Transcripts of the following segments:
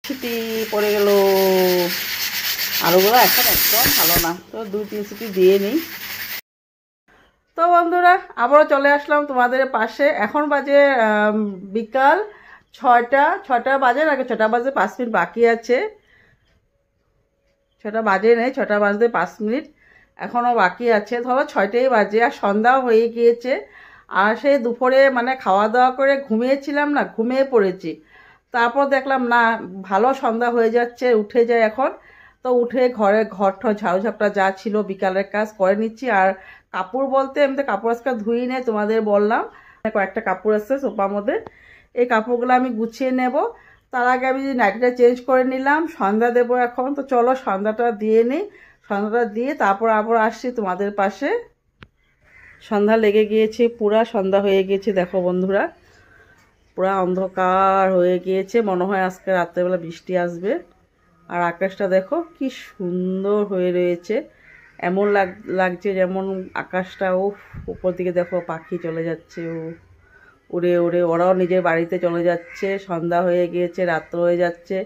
City পড়ে গেল। আলুগুলো এখন একদম ভালো না, তো 2-3 সিটি দিয়ে নিই। তো বন্ধুরা আবারও চলে আসলাম তোমাদের পাশে। এখন বাজে বিকাল 6টা বাজে, নাকি 6টা বাজে 5 মিনিট বাকি আছে। 6টা বাজে নেই, 6টা বাজতে 5 মিনিট এখনও বাকি আছে। ধরো 6টাই বাজে, আর সন্ধ্যাও হয়ে গিয়েছে। আর সেই দুপুরে মানে খাওয়া দাওয়া করে ঘুমিয়েছিলাম না, ঘুমিয়ে পড়েছি। তারপর দেখলাম না, ভালো সন্ধ্যা হয়ে যাচ্ছে, উঠে যায় এখন। তো উঠে ঘর ঝাড়ু ঝাপটা যা ছিল বিকালের কাজ করে নিচ্ছি। আর কাপড় বলতে এমনি কাপড় আজকাল ধুই নেই, তোমাদের বললাম কয়েকটা কাপড় আছে সোফার মধ্যে, এই কাপড়গুলো আমি গুছিয়ে নেব। তার আগে আমি নাইটিটা চেঞ্জ করে নিলাম, সন্ধ্যা দেবো এখন। তো চলো সন্ধ্যাটা দিয়ে নিই, সন্ধ্যাটা দিয়ে তারপর আবার আসছি তোমাদের পাশে। সন্ধ্যা লেগে গিয়েছে, পুরা সন্ধ্যা হয়ে গিয়েছে। দেখো বন্ধুরা, পুরা অন্ধকার হয়ে গিয়েছে, মনে হয় আজকে রাত্রেবেলা বৃষ্টি আসবে। আর আকাশটা দেখো কি সুন্দর হয়ে রয়েছে, এমন লাগছে যেমন আকাশটা উপর দিকে দেখো পাখি চলে যাচ্ছে, উড়ে উড়ে ওরাও নিজের বাড়িতে চলে যাচ্ছে। সন্ধ্যা হয়ে গিয়েছে, রাত্র হয়ে যাচ্ছে।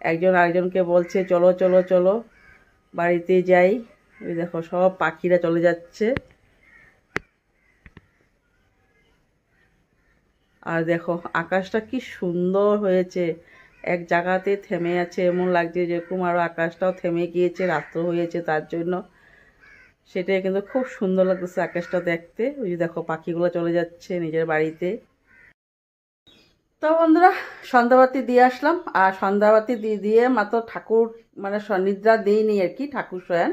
একজন আরেকজনকে বলছে চলো চলো চলো বাড়িতে যাই। ওই দেখো সব পাখিরা চলে যাচ্ছে। আর দেখো আকাশটা কি সুন্দর হয়েছে, এক জায়গাতে থেমে আছে, এমন লাগছে যেরকম আরও আকাশটাও থেমে গিয়েছে, রাত্র হয়েছে তার জন্য। সেটাই কিন্তু খুব সুন্দর লাগতেছে আকাশটা দেখতে। ওই যে দেখো পাখিগুলো চলে যাচ্ছে নিজের বাড়িতে। তো বন্ধুরা সন্ধ্যাবাতি দিয়ে আসলাম, আর সন্ধ্যাবাতি দিয়ে মাত্র ঠাকুর মানে নিদ্রা দিইনি আর কি, ঠাকুর শয়ান।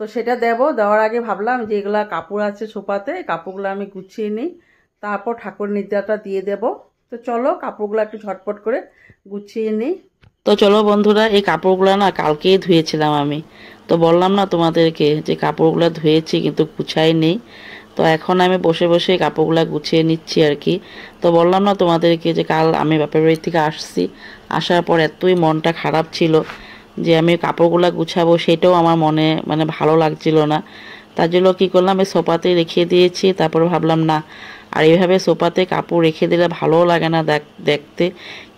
তো সেটা দেওয়ার আগে ভাবলাম যে এগুলা কাপড় আছে সোফাতে, কাপড়গুলো আমি গুছিয়ে নিই, তারপর ঠাকুর নিদ্রাটা দিয়ে দেব। তো চলো কাপড়গুলো একটু ঝটপট করে গুছিয়ে নিই। তো চলো বন্ধুরা, এই কাপড়গুলো না কালকেই ধুয়েছিলাম আমি। তো বললাম না তোমাদেরকে যে কাপড়গুলো ধুয়েছি কিন্তু গুছাই নেই। তো এখন আমি বসে বসে কাপড়গুলো গুছিয়ে নিচ্ছি আর কি। তো বললাম না তোমাদেরকে যে কাল আমি বাপের বাড়ি থেকে আসছি, আসার পর এতই মনটা খারাপ ছিল যে আমি কাপড়গুলো গুছাবো, সেটাও আমার মনে মানে ভালো লাগছিল না। তার জন্য কী করলাম, এই সোফাতে রেখে দিয়েছি। তারপর ভাবলাম না, আর এইভাবে সোফাতে কাপড় রেখে দিলে ভালোও লাগে না দেখতে।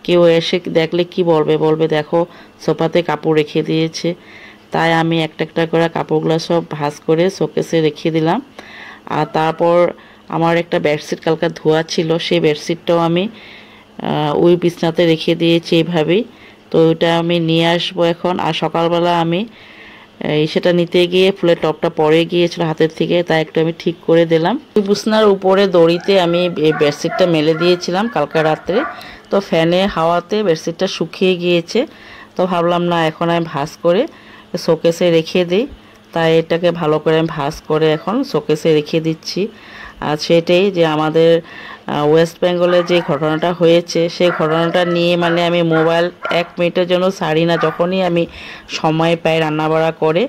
কেউ এসে দেখলে কি বলবে দেখো সোফাতে কাপড় রেখে দিয়েছে। তাই আমি একটা একটা করে কাপড়গুলো সব ভাঁজ করে শোকেসে রেখে দিলাম। আর তারপর আমার একটা বেডশিট কালকে ধোয়া ছিল, সেই বেডশিটটাও আমি ওই বিছনাতে রেখে দিয়েছি এইভাবেই। তো ওইটা আমি নিয়ে আসবো এখন। আর সকালবেলা আমি সেটা নিতে গিয়ে ফুলের টপটা পড়ে গিয়েছিল হাতের থেকে, তাই একটু আমি ঠিক করে দিলাম। ওই বিছনার উপরে দড়িতে আমি এই বেডশিটটা মেলে দিয়েছিলাম কালকে রাত্রে। তো ফ্যানে হাওয়াতে বেডশিটটা শুকিয়ে গিয়েছে। তো ভাবলাম না, এখন আমি ভাঁজ করে শোকেসে রেখে দিই। তাই এটাকে ভালো করে আমি ভাঁজ করে এখন শোকেসে রেখে দিচ্ছি। আর সেটাই যে আমাদের ওয়েস্ট বেঙ্গলে যে ঘটনাটা হয়েছে, সেই ঘটনাটা নিয়ে মানে আমি মোবাইল 1 মিনিটের জন্য ছাড়ি না। যখনই আমি সময় পাই রান্নাবাড়া করে,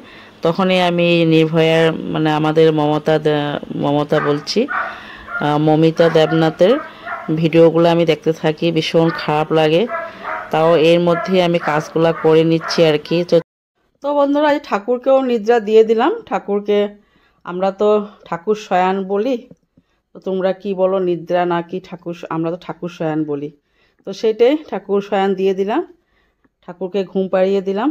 তখনই আমি নির্ভয়ার মানে আমাদের মমতা বলছি মমিতা দেবনাথের ভিডিওগুলো আমি দেখতে থাকি, ভীষণ খারাপ লাগে। তাও এর মধ্যে আমি কাজগুলো করে নিচ্ছি আর কি। তো বন্ধুরা আজ ঠাকুরকেও নিদ্রা দিয়ে দিলাম। ঠাকুরকে আমরা তো ঠাকুর শয়ান বলি, তো তোমরা কি বলো, নিদ্রা না কি ঠাকুর? আমরা তো ঠাকুর শয়ান বলি। তো সেটাই ঠাকুর শয়ান দিয়ে দিলাম, ঠাকুরকে ঘুম পাড়িয়ে দিলাম।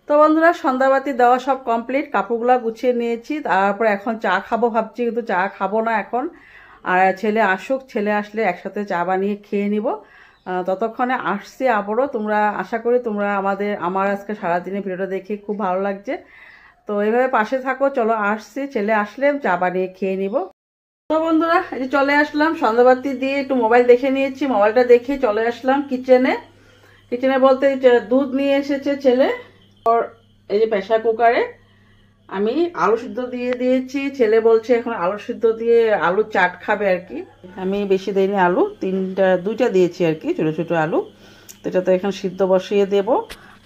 তো বন্ধুরা সন্ধ্যাবাতি দেওয়া সব কমপ্লিট, কাপড়গুলো গুছিয়ে নিয়েছি। তারপর এখন চা খাবো ভাবছি, কিন্তু চা খাবো না এখন। আর ছেলে আসুক, ছেলে আসলে একসাথে চা বানিয়ে খেয়ে নিব। ততক্ষণে আসছি আবারও। তোমরা আশা করি তোমরা আমার আজকে সারাদিনের ভিডিওটা দেখে খুব ভালো লাগছে। তো এইভাবে পাশে থাকো। চলো আসছি, ছেলে আসলে চা বানিয়ে খেয়ে নিব। তো বন্ধুরা এই যে চলে আসলাম, সন্ধ্যাবাতি দিয়ে একটু মোবাইল দেখে নিয়েছি। মোবাইলটা দেখে চলে আসলাম কিচেনে বলতে দুধ নিয়ে এসেছে ছেলে। এই যে প্রেসার কুকারে আমি আলু সিদ্ধ দিয়ে দিয়েছি। ছেলে বলছে এখন আলু সিদ্ধ দিয়ে আলু চাট খাবে আর কি। আমি বেশি দিইনি আলু, 2টা দিয়েছি আর কি, ছোটো ছোটো আলু। তো এটা তো এখন সিদ্ধ বসিয়ে দেব।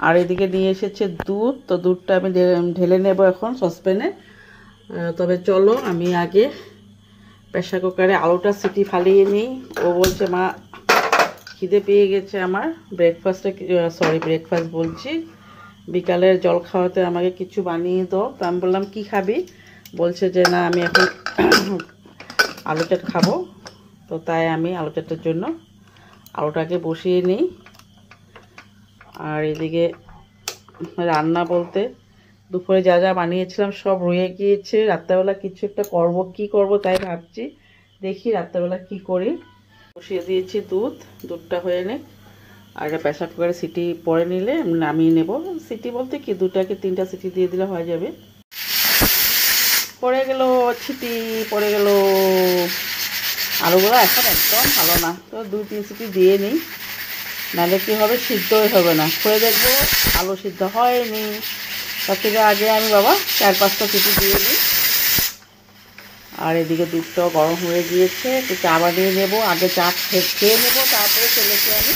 আর এদিকে নিয়ে এসেছে দুধ, তো দুধটা আমি ঢেলে নেব এখন সসপ্যানে। তবে চলো আমি আগে প্রেসার কুকারে আলুটা সিটি ফালিয়ে নিই। ও বলছে মা খিদে পেয়ে গেছে আমার, ব্রেকফাস্ট বলছি, বিকালের জল খাওয়াতে আমাকে কিছু বানিয়ে দাও। তো আমি বললাম কি খাবি? বলছে যে না আমি এখন আলু চাট খাবো। তো তাই আমি আলু চাটের জন্য আলুটাকে বসিয়ে নিই। আর এদিকে রান্না বলতে দুপুরে যা যা বানিয়েছিলাম সব রয়ে গিয়েছে। রাত্রেবেলা কিছু একটা করব, কি করব তাই ভাবছি। দেখি রাত্রেবেলা কি করি। বসিয়ে দিয়েছি দুধটা হয়ে নে। আর এটা প্রেসার কুকারে সিটি পরে নিলে নামিয়ে নেব। সিটি বলতে কি 2টা কি 3টা সিটি দিয়ে দিলে হয়ে যাবে। পড়ে গেল, ছিটি পড়ে গেল। আলুগুলো এখন একদম ভালো না, তো 2-3 সিটি দিয়ে নিই, নাহলে কী হবে, সিদ্ধই হবে না। করে দেখবো আলু সিদ্ধ হয়নি, তার থেকে আগে আমি বাবা 4-5টা সিটি দিয়ে নিই। আর এদিকে দুধটাও গরম হয়ে গিয়েছে, একটু চা বানিয়ে নেবো। আগে চা খেয়ে নেবো, তারপরে ছেলেকে আমি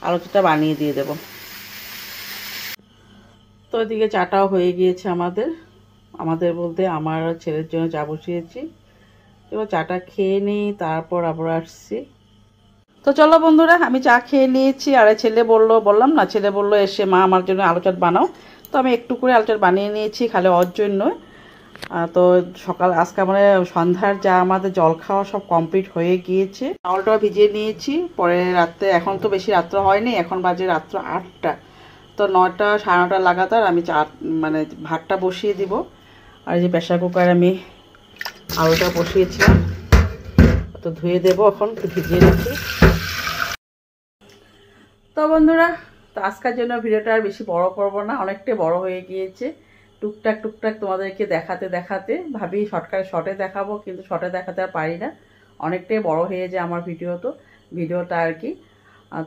আলুটা বানিয়ে দিয়ে দেবো। তো এদিকে চাটাও হয়ে গিয়েছে আমাদের বলতে আমার ছেলের জন্য চা বসিয়েছি। এবার চাটা খেয়ে নিই, তারপর আবার আসছি। তো চলো বন্ধুরা, আমি চা খেয়ে নিয়েছি। আর ছেলে বললাম না, ছেলে বললো এসে মা আমার জন্য আলু চাট বানাও। তো আমি একটু করে আলু চাট বানিয়ে নিয়েছি, খালি ওর জন্য। তো আজকে মানে সন্ধ্যার যা আমাদের জল খাওয়া সব কমপ্লিট হয়ে গিয়েছে। চাউলটাও ভিজিয়ে নিয়েছি পরে রাত্রে, এখন তো বেশি রাত্র হয়নি, এখন বাজে রাত্র 8টা। তো 9টা 9:30 লাগাতার আমি মানে ভাতটা বসিয়ে দিব। আর এই যে প্রেসার কুকারে আমি আলুটা বসিয়েছিলাম, তো ধুয়ে দেবো, এখন ভিজিয়ে রাখি। তো বন্ধুরা, তো আজকের জন্য ভিডিওটা আর বেশি বড় করব না, অনেকটাই বড় হয়ে গিয়েছে। টুকটাক তোমাদেরকে দেখাতে ভাবি শর্টে দেখাবো, কিন্তু শর্টে দেখাতে আর পারি না, অনেকটাই বড় হয়ে যায় আমার ভিডিওটা আর কি।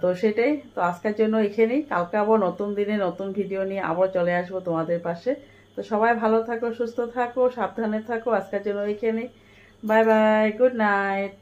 তো সেটাই, তো আজকের জন্য এখানেই। কালকে আবার নতুন দিনে নতুন ভিডিও নিয়ে আবার চলে আসবো তোমাদের পাশে। তো সবাই ভালো থাকো, সুস্থ থাকো, সাবধানে থাকো। আজকের জন্য এখানেই। Bye bye, good night.